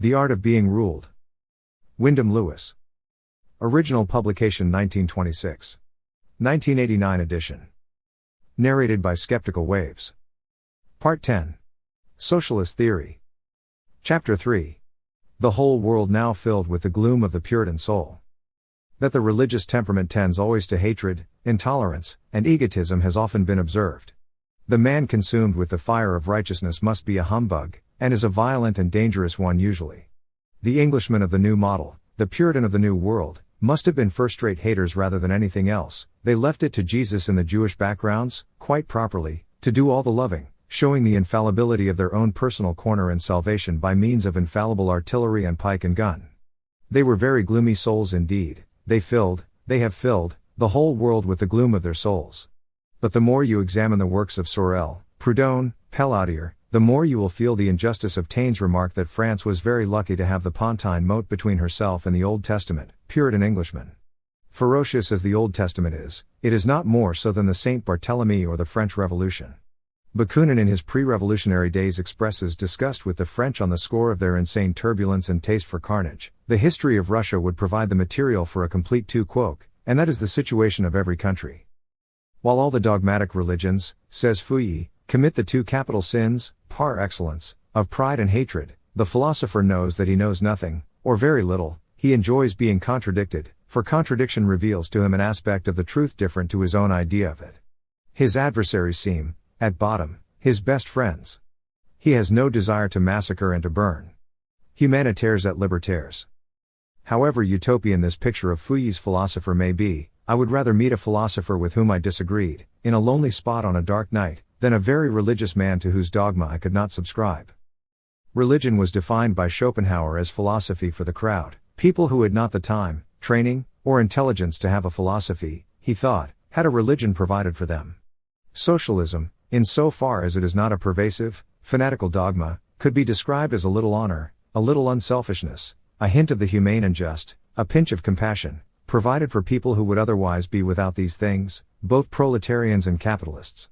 The Art of Being Ruled. Wyndham Lewis. Original publication 1926. 1989 edition. Narrated by Skeptical Waves. Part 10. Socialist Theory. Chapter 3. The whole world now filled with the gloom of the Puritan soul. That the religious temperament tends always to hatred, intolerance, and egotism has often been observed. The man consumed with the fire of righteousness must be a humbug, and is a violent and dangerous one usually. The Englishman of the New Model, the Puritan of the New World, must have been first-rate haters rather than anything else. They left it to Jesus in the Jewish backgrounds, quite properly, to do all the loving, showing the infallibility of their own personal corner in salvation by means of infallible artillery and pike and gun. They were very gloomy souls indeed. They have filled, the whole world with the gloom of their souls. But the more you examine the works of Sorel, Proudhon, Pelletier, the more you will feel the injustice of Taine's remark that France was very lucky to have the Pontine moat between herself and the Old Testament, Puritan Englishmen. Ferocious as the Old Testament is, it is not more so than the Saint Barthélemy or the French Revolution. Bakunin in his pre-revolutionary days expresses disgust with the French on the score of their insane turbulence and taste for carnage. The history of Russia would provide the material for a complete tu-quoque, and that is the situation of every country. While all the dogmatic religions, says Fouilly, commit the two capital sins, par excellence, of pride and hatred, the philosopher knows that he knows nothing, or very little. He enjoys being contradicted, for contradiction reveals to him an aspect of the truth different to his own idea of it. His adversaries seem, at bottom, his best friends. He has no desire to massacre and to burn. Humanitaires et libertaires. However utopian this picture of Fouilly's philosopher may be, I would rather meet a philosopher with whom I disagreed, in a lonely spot on a dark night, than a very religious man to whose dogma I could not subscribe. Religion was defined by Schopenhauer as philosophy for the crowd, people who had not the time, training, or intelligence to have a philosophy, he thought, had a religion provided for them. Socialism, in so far as it is not a pervasive, fanatical dogma, could be described as a little honor, a little unselfishness, a hint of the humane and just, a pinch of compassion, provided for people who would otherwise be without these things, both proletarians and capitalists.